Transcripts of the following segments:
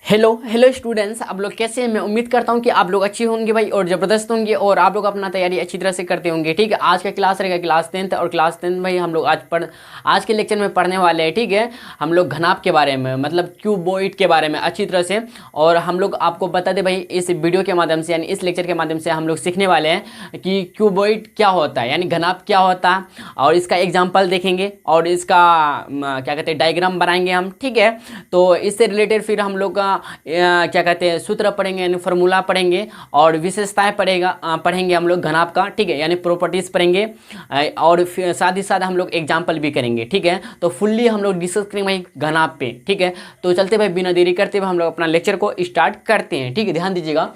Hello hello students, आप लोग कैसे हैं। मैं उम्मीद करता हूं कि आप लोग अच्छे होंगे भाई और ज़बरदस्त होंगे और आप लोग अपना तैयारी अच्छी तरह से करते होंगे। ठीक है, आज का क्लास रहेगा क्लास 10th और क्लास 10th भाई हम लोग आज के लेक्चर में पढ़ने वाले हैं। ठीक है, हम लोग घनाभ के बारे में मतलब क्यूबॉइड के बारे में अच्छी तरह से, और हम लोग आपको बता दें भाई इस वीडियो के माध्यम से यानी इस लेक्चर के माध्यम से हम लोग सीखने वाले हैं कि क्यूबॉइड क्या होता है यानी घनाभ क्या होता है, और इसका एग्जाम्पल देखेंगे और इसका क्या कहते हैं डायग्राम बनाएंगे हम। ठीक है, तो इससे रिलेटेड फिर हम लोग क्या कहते हैं सूत्र पढ़ेंगे यानी फार्मूला पढ़ेंगे और विशेषताएं पढ़ेंगे हम लोग घनाभ का। ठीक है, यानी प्रॉपर्टीज पढ़ेंगे और फिर साथ ही साथ हम लोग एग्जाम्पल भी करेंगे। ठीक है, तो फुल्ली हम लोग डिस्कस करेंगे भाई घनाभ पे। ठीक है, तो चलते भाई बिना देरी करते हुए हम लोग अपना लेक्चर को स्टार्ट करते हैं। ठीक है, ध्यान दीजिएगा।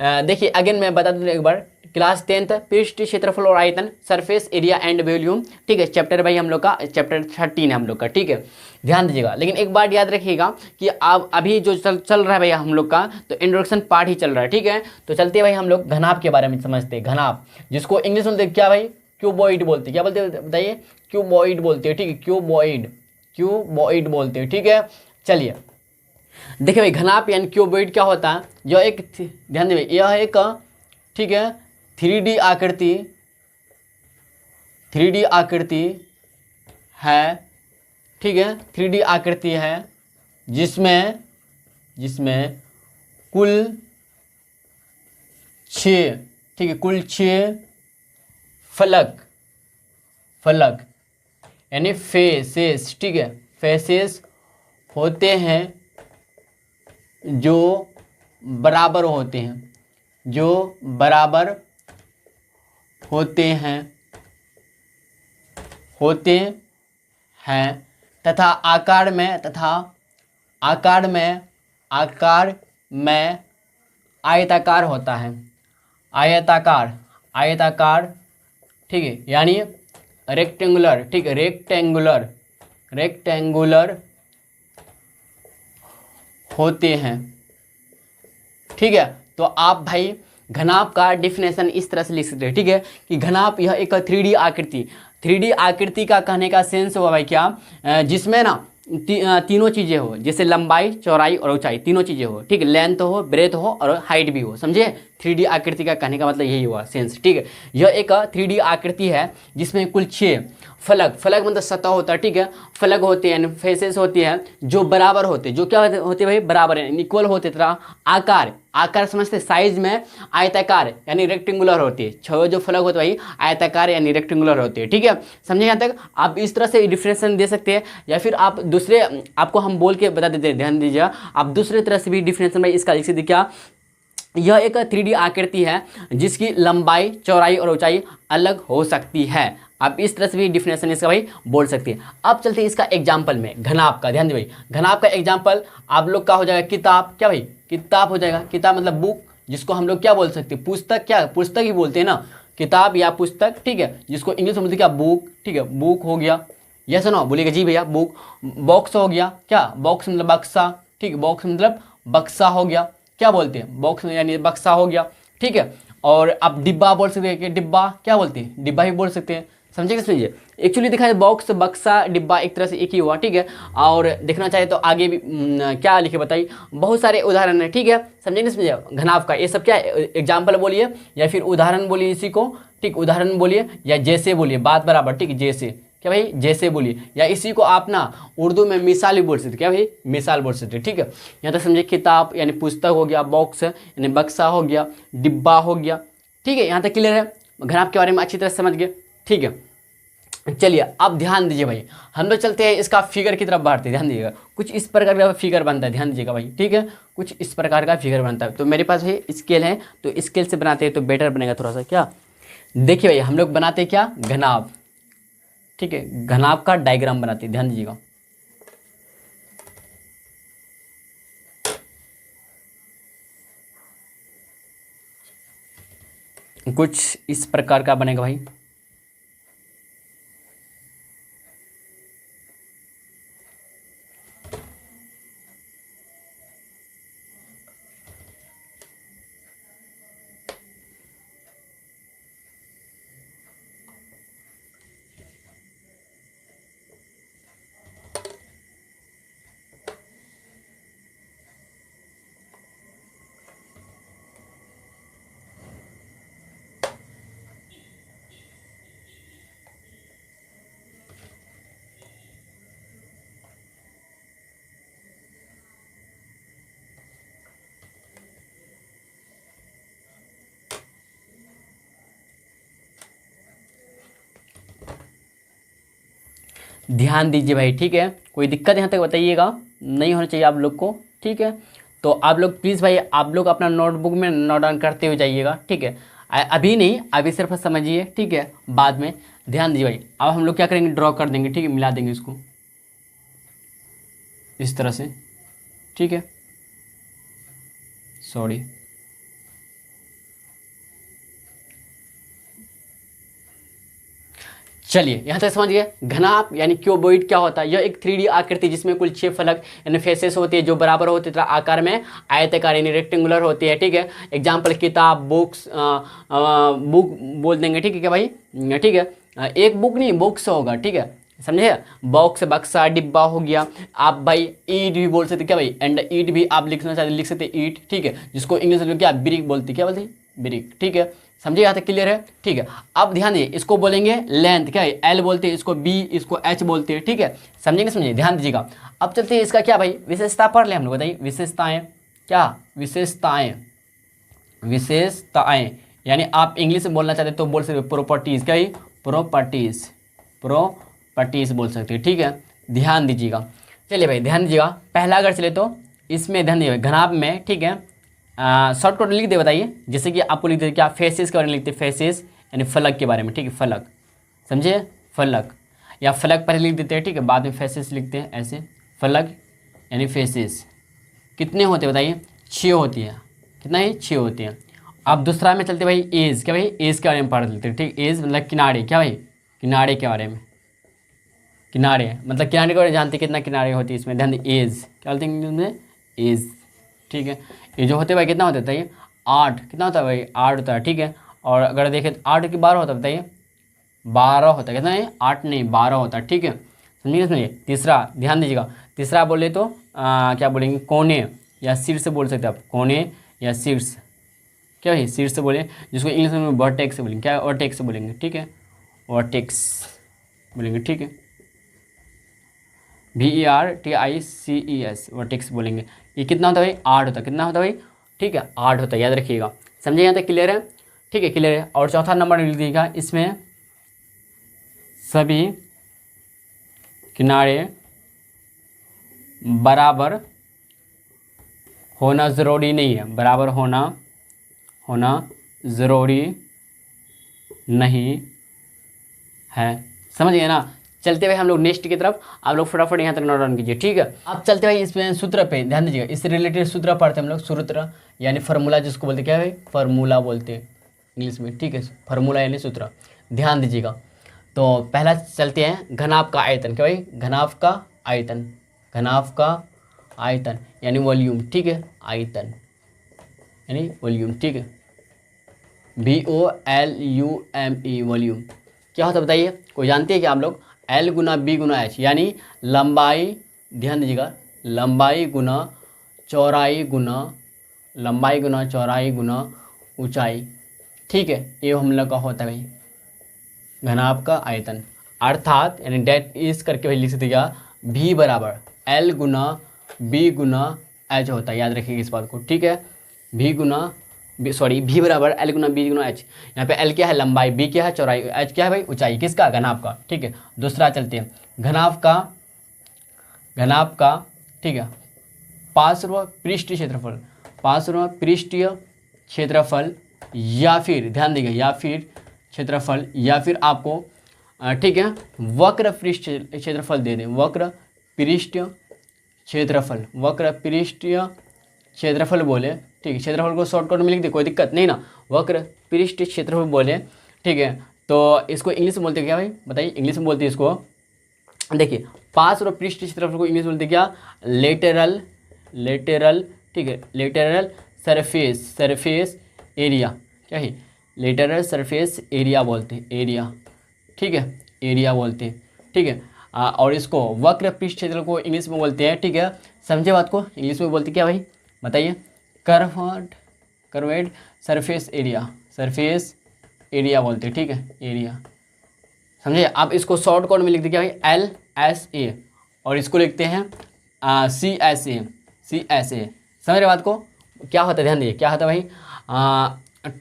देखिए अगेन मैं बता दूं एक बार, क्लास 10th पृष्ठ क्षेत्रफल और आयतन, सरफेस एरिया एंड वॉल्यूम। ठीक है, चैप्टर भाई हम लोग का चैप्टर 13 है हम लोग का। ठीक है, ध्यान दीजिएगा। लेकिन एक बात याद रखिएगा कि आप अभी जो चल रहा है भाई हम लोग का तो इंट्रोडक्शन पार्ट ही चल रहा है। ठीक है, तो चलते हैं भाई हम लोग घनाभ के बारे में समझते हैं। घनाभ जिसको इंग्लिश में बोलते क्या भाई, क्यूबॉइड बोलते हैं। क्या बोलते हैं बताइए, क्यूबॉइड बोलते हैं। ठीक है, क्यूबॉइड बोलते हैं। ठीक है, चलिए देखिए भाई घनाभ यानी क्यूबॉइड क्या होता है। जो एक ध्यान दीजिए, यह एक ठीक है 3D आकृति है। ठीक है, 3D आकृति है जिसमें कुल 6, ठीक है, कुल 6 फलक यानी फेसेस, ठीक है, फेसेस होते हैं जो बराबर होते हैं तथा आकार में आयताकार होता है। आयताकार ठीक है, यानी रेक्टेंगुलर। ठीक है, रेक्टेंगुलर होते हैं। ठीक है, तो आप भाई घनाभ का डिफिनेशन इस तरह से लिख सकते हैं। ठीक है, कि घनाभ यह एक 3D आकृति का कहने का सेंस हुआ भाई क्या, जिसमें ना तीनों चीज़ें हो, जैसे लंबाई चौड़ाई और ऊंचाई तीनों चीज़ें हो। ठीक है, लेंथ हो, ब्रेथ हो और हाइट भी हो। समझे, 3D आकृति का कहने का मतलब यही हुआ सेंस। ठीक है, यह एक 3D आकृति है जिसमें कुल 6 फलक मतलब सतह होता है। ठीक है, फलक होते हैं, फेसेस होती हैं जो बराबर होते, जो क्या होते भाई बराबर है, इक्वल होते तथा आकार समझते साइज में आयताकार यानी रेक्टेंगुलर होती है। 6 जो फलक होते भाई आयताकार यानी रेक्टेंगुलर होते हैं। ठीक है, समझे यहाँ तक। आप इस तरह से डिफरेंशिएशन दे सकते हैं या फिर आप दूसरे आपको हम बोल के बता देते हैं, ध्यान दीजिए। आप दूसरे तरह से भी डिफरेंशिएशन भाई इसका लिख सकते क्या, यह एक 3D आकृति है जिसकी लंबाई चौड़ाई और ऊंचाई अलग हो सकती है। आप इस तरह से भी डिफिनेशन इसका भाई बोल सकते हैं। अब चलते हैं इसका एग्जाम्पल में घनाभ का। ध्यान दीजिए भाई, घनाभ का एग्जाम्पल आप लोग का हो जाएगा किताब। क्या भाई, किताब हो जाएगा। किताब मतलब बुक, जिसको हम लोग क्या बोल सकते हैं, पुस्तक। क्या पुस्तक ही बोलते हैं ना, किताब या पुस्तक। ठीक है, जिसको इंग्लिश में बोलते क्या, बुक। ठीक है, बुक हो गया। यस नो बोलिएगा जी भैया, बुक। बॉक्स हो गया, क्या बॉक्स मतलब बक्सा। ठीक है, बॉक्स मतलब बक्सा हो गया। क्या बोलते हैं, बॉक्स यानी बक्सा हो गया। ठीक है, और आप डिब्बा बोल सकते हैं कि डिब्बा क्या बोलते हैं, डिब्बा ही बोल सकते हैं। समझे समझिए, एक्चुअली देखा जाए बॉक्स बक्सा डिब्बा एक तरह से एक ही हुआ। ठीक है, और देखना चाहे तो आगे भी क्या लिखे बताइए, बहुत सारे उदाहरण है। ठीक है, समझे नहीं समझे घनाभ का ये सब क्या एग्जाम्पल बोलिए या फिर उदाहरण बोलिए इसी को। ठीक, उदाहरण बोलिए या जैसे बोलिए, बात बराबर। ठीक, जैसे क्या भाई, जैसे बोलिए, या इसी को आप ना उर्दू में मिसाल भी बोल सकते। क्या भाई, मिसाल बोल सकते। ठीक है, यहाँ तक समझे, किताब यानी पुस्तक हो गया, बॉक्स यानी बक्सा हो गया, डिब्बा हो गया। ठीक है, यहाँ तक क्लियर है, घनाभ के बारे में अच्छी तरह से समझ गए। ठीक है, चलिए अब ध्यान दीजिए भाई, हम लोग चलते हैं इसका फिगर की तरफ बढ़ते हैं। ध्यान दीजिएगा, कुछ इस प्रकार का फिगर बनता है। ध्यान दीजिएगा भाई, ठीक है, कुछ इस प्रकार का फिगर बनता है। तो मेरे पास है स्केल है, तो स्केल से बनाते हैं तो बेटर बनेगा थोड़ा सा। क्या देखिए भाई, हम लोग बनाते हैं क्या, घनाभ। ठीक है, घनाभ का डायग्राम बनाते हैं। ध्यान दीजिएगा, कुछ इस प्रकार का बनेगा भाई। ध्यान दीजिए भाई, ठीक है। कोई दिक्कत यहाँ तक बताइएगा, नहीं होना चाहिए आप लोग को, ठीक है। तो आप लोग प्लीज़ भाई, आप लोग अपना नोटबुक में नोट डाउन करते हुए जाइएगा, ठीक है। अभी नहीं, अभी सिर्फ समझिए, ठीक है, बाद में ध्यान दीजिए भाई। अब हम लोग क्या करेंगे, ड्रॉ कर देंगे, ठीक है, मिला देंगे इसको इस तरह से, ठीक है। सॉरी, चलिए यहाँ तक समझ गए। घनाभ यानी क्यूबॉइड क्या होता है, यह एक 3D आकृति जिसमें कुल 6 फलक यानी फेसेस होती है जो बराबर होती है आकार में, आयताकार यानी रेक्टेंगुलर होती है, ठीक है। एग्जाम्पल किताब, बुक्स, बुक बोल देंगे, ठीक है क्या भाई, ठीक है। एक बुक नहीं, बुक्स होगा, ठीक है, समझे। बॉक्स, बक्सा, डिब्बा हो गया। आप भाई ईट भी बोल सकते क्या भाई, एंड ईट भी आप लिखना चाहते लिख सकते ईट, ठीक है, जिसको इंग्लिश में क्या ब्रिक बोलती, क्या बोलती, ब्रिक, ठीक है। समझिए यहाँ तक क्लियर है, ठीक है। अब ध्यान दीजिए, इसको बोलेंगे लेंथ, क्या है, एल बोलते हैं, इसको बी, इसको एच बोलते हैं, ठीक है। समझेंगे, समझिए, ध्यान दीजिएगा। अब चलते हैं इसका क्या भाई, विशेषता पढ़ ले हम लोग, बताइए विशेषताएं, क्या विशेषताएं, विशेषताएं यानी आप इंग्लिश में बोलना चाहते तो बोल सकते प्रॉपर्टीज, क्या है, प्रॉपर्टीज, प्रॉपर्टीज बोल सकते हैं, ठीक है। ध्यान दीजिएगा, चलिए भाई ध्यान दीजिएगा। पहला अगर चले तो इसमें ध्यान दीजिए, घनाभ में, ठीक है, शॉर्टकट लिख दे, बताइए, जैसे कि आपको लिख दे क्या, फेसेस के बारे में लिखते, फेसेस यानी फलक के बारे में, ठीक है, फलक, समझे, फलक, या फलक पहले लिख देते हैं, ठीक है, बाद में फेसेस लिखते हैं, ऐसे फलक यानी फेसेस। कितने होते हैं बताइए, 6 होती है, कितना है, 6 होती हैं। अब दूसरा में चलते भाई एज, क्या भाई, एज के बारे में पढ़ लेते हैं, ठीक, एज मतलब किनारे, क्या भाई, किनारे के बारे में, किनारे मतलब किनारे के बारे में जानते कितना किनारे होती है इसमें, ध्यान दीजिए, एज क्या बोलते हैं इंग्लिश में, एज, ठीक है। ये जो होते हैं भाई कितना होता है बताइए, 8, कितना होता है भाई, 8 होता है, ठीक है। और अगर देखें 8 की 12 होता है, बताइए 12 होता है, कितना है, 8 नहीं 12 होता है, ठीक है, समझिए, समझिए। तीसरा ध्यान दीजिएगा, तीसरा बोले तो क्या बोलेंगे, कोने या शीर्ष बोल सकते हैं आप, कोने या शीर्ष, क्या भाई, शीर्ष बोले, जिसको इंग्लिश में वर्टेक्स बोलेंगे, क्या वर्टेक्स बोलेंगे, ठीक है, वर्टेक्स बोलेंगे, ठीक है, VERTICES, वर्टेक्स बोलेंगे। ये कितना होता है भाई, 8 होता है, कितना होता है भाई, ठीक है, 8 होता है, याद रखिएगा, समझे, यहाँ तक क्लियर है, ठीक है, क्लियर है। और चौथा नंबर लिख दीजिएगा, इसमें सभी किनारे बराबर होना ज़रूरी नहीं है, बराबर होना ज़रूरी नहीं है, समझ गए ना। चलते हुए हम लोग नेक्स्ट की तरफ, आप लोग फटाफट यहाँ तक नोट डाउन कीजिए, ठीक है। अब चलते हुए इसमें सूत्र पे ध्यान दीजिएगा, इससे रिलेटेड सूत्र पढ़ते हैं हम लोग, सूत्र यानी फार्मूला जिसको बोलते क्या है, फार्मूला बोलते हैं इंग्लिश में, ठीक है, फार्मूला यानी सूत्र, ध्यान दीजिएगा। तो पहला चलते हैं घनाभ का आयतन, क्या भाई, घनाभ का आयतन, घनाभ का आयतन यानी वॉल्यूम, ठीक है, आयतन यानी वॉल्यूम, ठीक है, VOLUME, वॉल्यूम क्या होता है बताइए, कोई जानते हैं कि आप लोग, L गुना B गुना H यानी लंबाई, ध्यान दीजिएगा, लंबाई गुना चौड़ाई गुना ऊंचाई, ठीक है, ये हम लोग का होता है भाई घनाभ का आयतन। अर्थात यानी डेट इस करके भाई लिख सकते क्या, V बराबर L गुना B गुना H होता है, याद रखिएगा इस बात को, ठीक है, V बराबर L गुना B गुना H। यहाँ पे L क्या है, लंबाई, B क्या है, चौड़ाई, H क्या है भाई, ऊंचाई, किसका, घनाभ का, ठीक है। दूसरा चलते हैं घनाभ का, ठीक है, पार्श्व पृष्ठीय क्षेत्रफल, पार्श्व पृष्ठीय क्षेत्रफल, या फिर ध्यान देंगे, या फिर क्षेत्रफल, या फिर आपको ठीक है वक्र पृष्ठीय क्षेत्रफल दे दें, वक्र पृष्ठीय क्षेत्रफल बोले, ठीक है, क्षेत्रफल को शॉर्टकट में लिख दे, कोई दिक्कत नहीं ना, वक्र पृष्ठीय क्षेत्रफल बोले, ठीक है। तो इसको इंग्लिश में बोलते क्या भाई, बताइए, इंग्लिश में बोलते हैं इसको, देखिए पार्श्व पृष्ठीय क्षेत्रफल को इंग्लिश में बोलते क्या, लेटरल, ठीक है, लेटरल सरफेस एरिया, क्या है, लेटरल सरफेस एरिया बोलते हैं, एरिया, ठीक है, एरिया बोलते हैं, ठीक है। और इसको वक्र पृष्ठ क्षेत्र को इंग्लिश में बोलते हैं, ठीक है, समझे बात को, इंग्लिश में बोलते क्या भाई, बताइए, कर्व्ड सरफेस एरिया बोलते हैं, ठीक है, एरिया, समझे। आप इसको शॉर्ट कोड में लिखते क्या भाई, LSA, और इसको लिखते हैं CSA, समझ रहे बात को, क्या होता है, ध्यान दीजिए, क्या होता है भाई,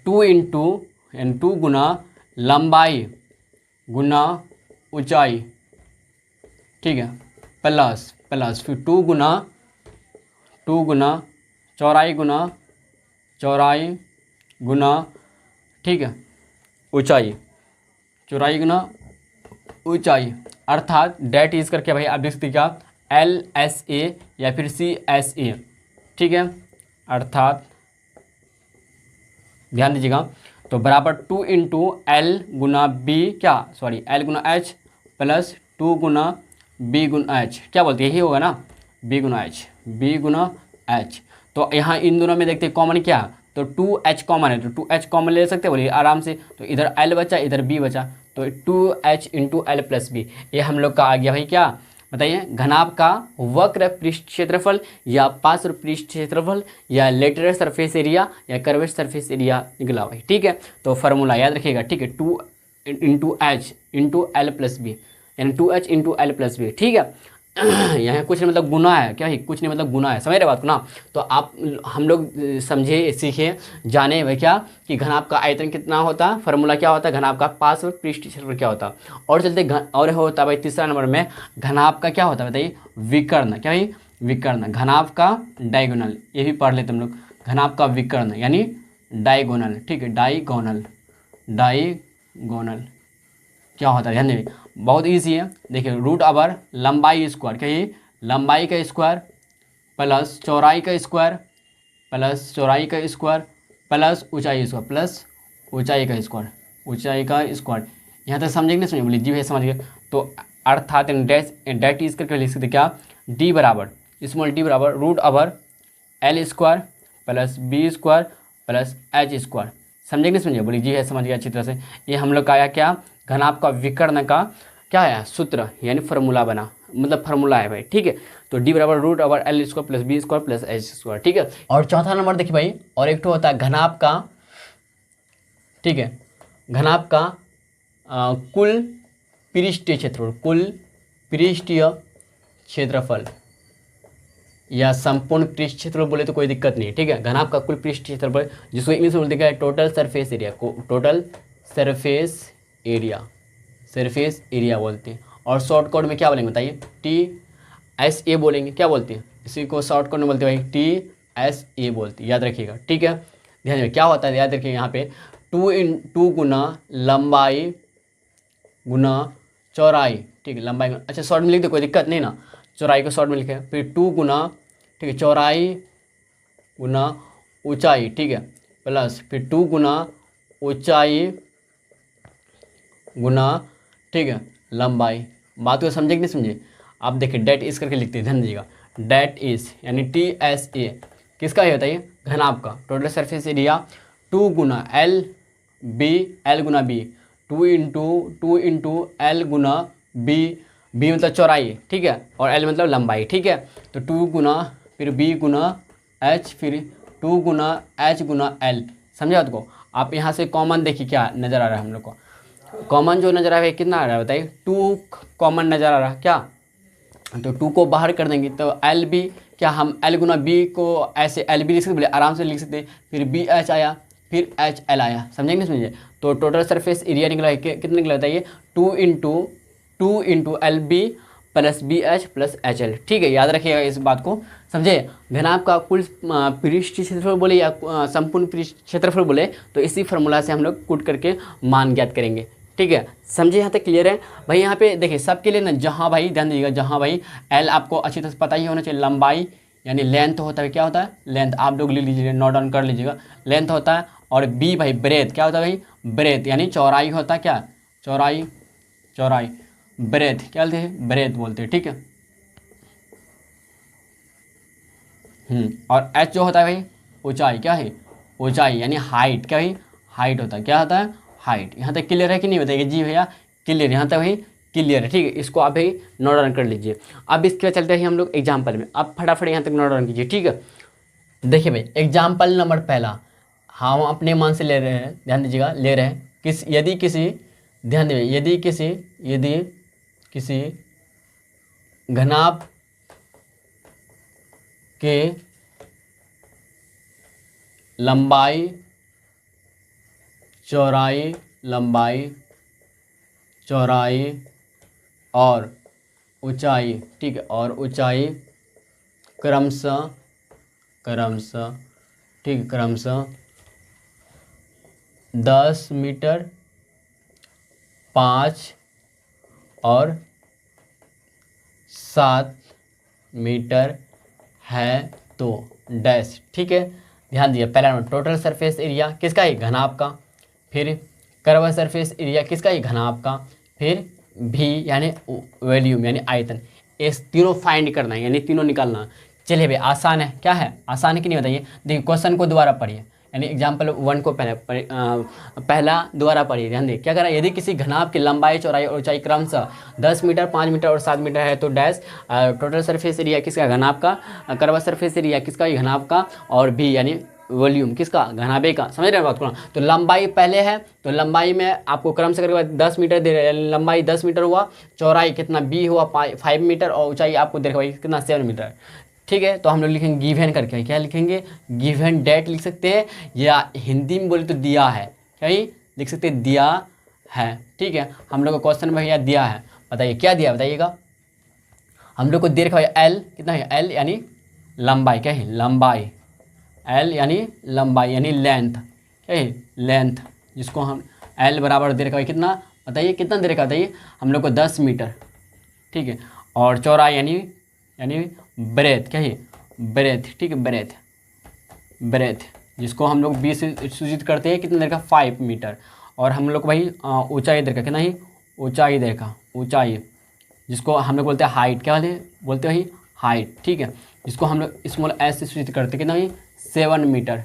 2 गुना लंबाई गुना ऊंचाई, ठीक है, प्लस प्लस फिर 2 गुना चौड़ाई गुना ठीक है ऊंचाई, चौड़ाई गुना ऊंचाई, अर्थात डेट इज करके भाई आप देख सकते क्या LSA या फिर CSA, ठीक है, अर्थात ध्यान दीजिएगा तो बराबर 2 इंटू L गुना बी क्या सॉरी L गुना H प्लस 2 गुना B गुना H, क्या बोलते हैं यही होगा ना, B गुना H। तो यहाँ इन दोनों में देखते हैं कॉमन क्या, तो 2H कॉमन है, तो 2H कॉमन ले सकते हैं बोलिए आराम से, तो इधर L बचा इधर B बचा, तो 2H into L plus B, ये हम लोग का आ गया भाई क्या बताइए, घनाभ का वक्र पृष्ठ क्षेत्रफल या पार्श्व पृष्ठ क्षेत्रफल या लेटरल सरफेस एरिया या कर्वेट सरफेस एरिया निकला भाई, ठीक है। तो फार्मूला याद रखिएगा, ठीक है, 2 into H into L plus B, यानी 2H into L plus B, ठीक है। यहाँ कुछ नहीं मतलब गुना है, क्या है कुछ नहीं मतलब गुना है, समझ रहे बात को ना। तो आप हम लोग समझे सीखे जाने भाई क्या कि घनाभ का आयतन कितना होता है, फार्मूला क्या होता है, घनाभ का पार्श्व पृष्ठ क्षेत्रफल क्या होता है, और चलते और होता है भाई तीसरा नंबर में घनाभ का क्या होता है बताइए, विकर्ण, क्या भाई विकर्ण, घनाभ का डायगोनल, ये भी पढ़ लेते हम लोग, घनाभ का विकर्ण यानी डायगोनल, ठीक है, डायगोनल क्या होता है ध्यान दें, बहुत इजी है, देखिए रूट ओवर लंबाई स्क्वायर, क्या ये लंबाई का स्क्वायर प्लस चौड़ाई का स्क्वायर प्लस ऊंचाई स्क्वायर प्लस ऊंचाई का स्क्वायर, यहाँ तक समझेंगे नहीं समझे बोलिए जी भैया समझ गए। तो अर्थात डेट इज करके लिख सकते क्या, डी बराबर स्मॉल डी बराबर root over L square plus B square plus H square, समझेंगे नहीं समझे बोलिए जी है समझ गया अच्छी तरह से। ये हम लोग का आया क्या, घनाभ का विकर्ण का क्या है सूत्र यानी फार्मूला बना, मतलब फार्मूला है भाई, ठीक है। तो डी बराबर root over L square plus B square plus H square, ठीक है। और चौथा नंबर देखिए भाई, और एक तो होता है घनाभ का, ठीक है, घनाभ का कुल पृष्ठीय क्षेत्रफल या संपूर्ण पृष्ठ क्षेत्रफल बोले तो कोई दिक्कत नहीं, ठीक है। घनाभ का कुल पृष्ठ क्षेत्रफल जिसको इंग्लिश में बोलते हैं टोटल सरफेस एरिया को, टोटल सरफेस एरिया बोलते हैं, और शॉर्टकट में क्या बोलेंगे बताइए, TSA बोलेंगे, क्या बोलते हैं इसी को शॉर्टकट में बोलते हैं भाई TSA बोलते हैं, याद रखिएगा, ठीक है। ध्यान रखिए क्या होता है, याद रखिए यहाँ पे 2 गुना लंबाई गुना चौड़ाई, ठीक है, लंबाई अच्छा शॉर्ट में लिख दे कोई दिक्कत नहीं ना, चौड़ाई को शॉर्ट में लिखे, फिर 2 गुना, ठीक है, चौड़ाई गुना ऊंचाई, ठीक है, प्लस फिर 2 गुना ऊंचाई गुना, ठीक है, लंबाई। बात को समझे कि नहीं समझे, आप देखिए डेट इज करके लिखते हैं, ध्यान दीजिएगा, डेट इज यानी TSA किसका है बताइए, घनाभ का टोटल सरफेस एरिया 2 गुना L गुना B, 2 इंटू L गुना B मतलब चौड़ाई, ठीक है, और L मतलब लंबाई, ठीक है। तो 2 गुना फिर B गुना H फिर 2 गुना H गुना L, समझे बात को। आप यहाँ से कॉमन देखिए क्या नज़र आ रहा है हम लोग को, कॉमन जो नज़र आ रहा है कितना आ रहा है बताइए, 2 कॉमन नज़र आ रहा है क्या, तो 2 को बाहर कर देंगे तो L B, क्या हम L गुना B को ऐसे L B लिख सकते, बोले आराम से लिख सकते, फिर BH आया फिर HL आया, समझेंगे समझिए। तो टोटल सरफेस एरिया निकला है कितना निकला बताइए, 2 into LB plus BH plus HL, ठीक है, याद रखिएगा इस बात को, समझे। घनाभ का कुल पृष्ठ क्षेत्रफल बोले या संपूर्ण पृष्ठ क्षेत्रफल बोले तो इसी फार्मूला से हम लोग कूट करके मान ज्ञात करेंगे, ठीक है, समझे। यहाँ तक क्लियर है भाई। यहाँ पे देखिए सबके लिए ना, जहाँ भाई ध्यान दीजिएगा, जहाँ भाई L आपको अच्छी तरह से पता ही होना चाहिए, लंबाई यानी लेंथ होता है, क्या होता है लेंथ, आप लोग ले लीजिए नोट डाउन कर लीजिएगा, लेंथ होता है, और B भाई ब्रेथ, क्या होता है भाई ब्रेथ यानी चौड़ाई होता है, क्या चौड़ाई ब्रेथ क्या बोलते हैं, ब्रेथ बोलते हैं, ठीक है। और H जो होता है भाई ऊंचाई, क्या है ऊंचाई यानी हाइट, क्या भाई हाइट होता है, क्या होता है हाइट। यहाँ तक क्लियर है कि नहीं बताइए जी भैया, क्लियर, यहाँ तक भाई क्लियर है, ठीक है। इसको आप भाई नोट डाउन कर लीजिए। अब इसके बाद चलते हैं हम लोग एग्जाम्पल में, अब फटाफट यहाँ तक नोट डाउन कीजिए, ठीक है। देखिए भाई एग्जाम्पल नंबर पहला हम अपने मान से ले रहे हैं, ध्यान दीजिएगा, ले रहे हैं यदि किसी घनाभ के लंबाई चौड़ाई और ऊंचाई, ठीक है, और ऊंचाई क्रमशः क्रमशः ठीक है, क्रमशः 10 मीटर, 5 और 7 मीटर है तो डैश। ठीक है, ध्यान दिए, पहला नंबर टोटल सरफेस एरिया किसका है, घनाभ का, फिर कर्व सरफेस एरिया किसका है, घनाभ का, फिर भी यानी वॉल्यूम यानी आयतन, इस तीनों फाइंड करना है यानी तीनों निकालना। चलिए भाई, आसान है, क्या है, आसान है कि नहीं बताइए। देखिए क्वेश्चन को दोबारा पढ़िए, यानी एग्जाम्पल 1 को पहला दोबारा पढ़िए, ध्यान दिए क्या करा, यदि किसी घनाभ की लंबाई चौड़ाई और ऊंचाई क्रमशः 10 मीटर, 5 मीटर और 7 मीटर है तो डैश टोटल सरफेस एरिया किसका, घनाभ का, कर्व सरफेस एरिया किसका, घनाभ का, और भी यानी वॉल्यूम किसका, घनाभे का। समझ रहे हैं बात को। तो लंबाई पहले है, तो लंबाई में आपको क्रम से करके 10 मीटर दे रहे हैं, लंबाई 10 मीटर हुआ, चौड़ाई कितना बी हुआ 5 मीटर, और ऊंचाई आपको दे रखा भाई कितना 7 मीटर। ठीक है, तो हम लोग लिखेंगे गिवन करके, क्या लिखेंगे, गिवन डेट लिख सकते हैं, या हिंदी में बोले तो दिया है, क्या ही लिख सकते हैं, दिया है। ठीक है, हम लोग को क्वेश्चन में भैया दिया है, बताइए क्या दिया, बताइएगा। हम लोग को दे रखा है एल, कितना है, एल यानी लंबाई, क्या है, लंबाई, एल यानी लंबाई यानी लेंथ, क्या है, लेंथ, जिसको हम एल बराबर दे रखा है कितना, बताइए कितना दे रखा, बताइए हम लोग को 10 मीटर। ठीक है, और चौड़ाई यानी ब्रेथ, क्या है, ब्रेथ, ठीक है, ब्रेथ, ब्रेथ, जिसको हम लोग 20 से सूचित करते हैं, कितना देर का, 5 मीटर। और हम लोग को भाई ऊंचाई देर का कितना ही, ऊंचाई देर का, ऊंचाई जिसको हम लोग बोलते हैं हाइट, क्या बोलते हैं हाइट। ठीक है, जिसको हम लोग स्मॉल एस से सूचित करते हैं, कितना ही, 7 मीटर,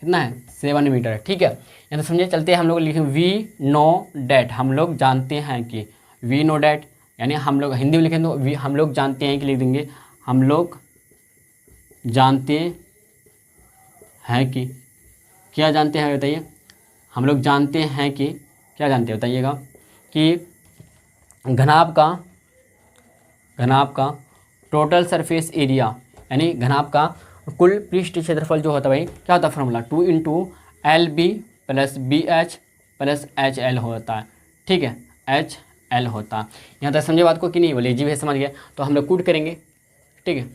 कितना है, 7 मीटर। ठीक है, यहाँ तो समझे, चलते हैं हम लोग लिखेंगे वी नो डैट, हम लोग जानते हैं कि, वी नो डैट यानी हम लोग हिंदी में लिखें तो वी हम लोग जानते हैं कि लिख देंगे, हम लोग जानते हैं कि, क्या जानते हैं बताइए, हम लोग जानते हैं कि, क्या जानते हैं बताइएगा, कि घनाभ का टोटल सरफेस एरिया यानी घनाभ का कुल पृष्ठ क्षेत्रफल जो होता है भाई, क्या होता है फॉर्मूला, 2 × LB + BH + HL होता है। ठीक है, HL होता है। यहाँ तक समझे बात को कि नहीं, बोलिए जी भाई समझ गया। तो हम लोग कूट करेंगे, ठीक है,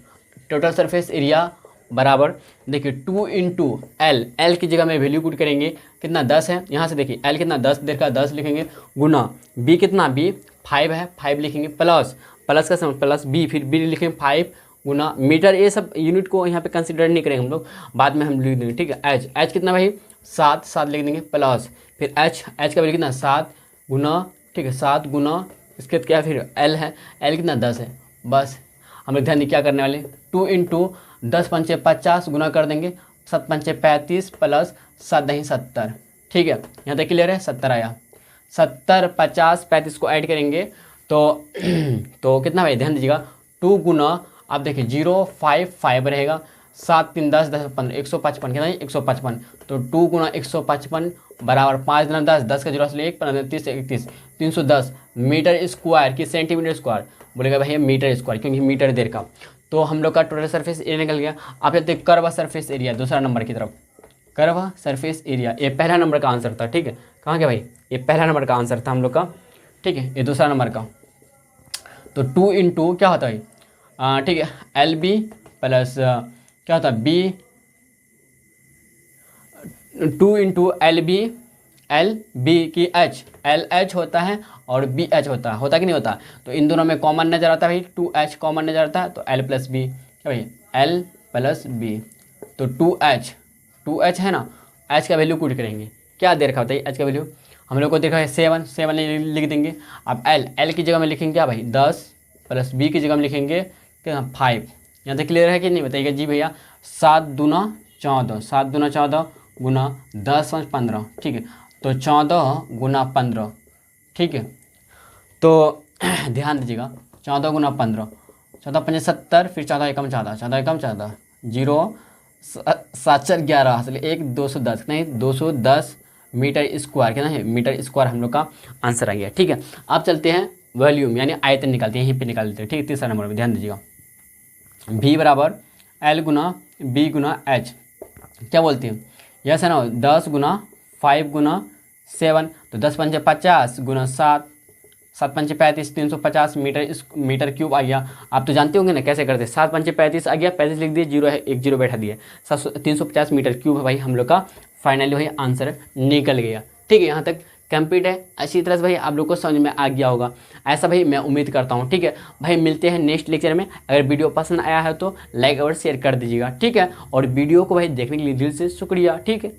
टोटल सरफेस एरिया बराबर, देखिए 2 × L, L की जगह में वैल्यू कूट करेंगे, कितना 10 है, यहाँ से देखिए L कितना 10 देर का 10 लिखेंगे, गुना B कितना, B 5 है, 5 लिखेंगे, प्लस का समय प्लस B, फिर B लिखेंगे 5 गुना मीटर, ये सब यूनिट को यहाँ पे कंसिडर नहीं करेंगे हम लोग, बाद में हम लिख देंगे। ठीक है, H कितना भाई 7 लिख देंगे, प्लस फिर H का वैल्यू कितना 7 गुना, ठीक है 7 गुना, इसके बाद क्या फिर L है, L कितना 10 है, बस हम लोग ध्यान दें क्या करने वाले, 2 × 10 × 5 = 50 गुना कर देंगे, 7 × 5 = 35 प्लस 7 × 70। ठीक है, यहाँ तक क्लियर है, 70 आया, 70 50 35 को ऐड करेंगे तो कितना भाई, ध्यान दीजिएगा, 2 गुना, आप देखिए 055 रहेगा, 7 3 10 10 15 155, कितना 155, तो 2 गुना 155 बराबर 5 × 10 10 का 0 से 1 15 30 31 310 मीटर स्क्वायर की सेंटीमीटर स्क्वायर, बोलेगा भाई मीटर स्क्वायर क्योंकि मीटर देर का। तो हम लोग का टोटल सरफेस एरिया निकल गया। आप चलते कर्व सरफेस एरिया दूसरा नंबर की तरफ, कर्व सरफेस एरिया, ये पहला नंबर का आंसर था। ठीक है, कहाँ गया भाई, ये पहला नंबर का आंसर था हम लोग का। ठीक है, ये दूसरा नंबर का, तो 2 × क्या होता है, ठीक है, LB प्लस क्या होता है, B, 2 × LB की LH होता है और BH होता कि नहीं होता, तो इन दोनों में कॉमन नजर आता है भाई, 2H कॉमन नजर आता है, तो L + B, क्या भाई L + B, तो 2H है ना, H का वैल्यू पुट करेंगे, क्या दे रखा होता है H का वैल्यू, हम लोग को देखा है 7 लिख देंगे। अब L की जगह में लिखेंगे क्या भाई 10 + B की जगह में लिखेंगे क्या 5। यहाँ तक क्लियर है कि नहीं बताइएगा जी भैया। 7 दूना 14, 7 दूना 14 गुना 10 × 5 = 15। ठीक है, तो 14 गुना 15। ठीक है, तो ध्यान दीजिएगा, 14 गुना 15, 14 × 5 = 70, फिर 14 एकम 14, 14 एकम 14, 0 7 4 11, असल 1 210 नहीं 210 मीटर स्क्वायर, क्या है मीटर स्क्वायर हम लोग का आंसर आ गया। ठीक है, अब चलते हैं वॉल्यूम यानी आयतन निकालते हैं, यहीं पे निकाल देते हैं। ठीक है, तीसरा नंबर में ध्यान दीजिएगा, V बराबर L गुना B गुना H, क्या बोलते हैं यस है ना, 10 गुना 5 गुना 7, तो 10 × 5 = 50 गुना 7 7 पंचे 35, 350 मीटर क्यूब आ गया। आप तो जानते होंगे ना कैसे करते हैं, 7 पंचे 35 आ गया, 35 लिख दिए, जीरो है, एक जीरो बैठा दिए, 350 मीटर क्यूब है भाई हम लोग का फाइनली भाई आंसर निकल गया। ठीक है, यहाँ तक कंप्लीट है। अच्छी तरह से भाई आप लोग को समझ में आ गया होगा, ऐसा भाई मैं उम्मीद करता हूँ। ठीक है भाई, मिलते हैं नेक्स्ट लेक्चर में। अगर वीडियो पसंद आया है तो लाइक और शेयर कर दीजिएगा। ठीक है, और वीडियो को भाई देखने के लिए दिल से शुक्रिया। ठीक है।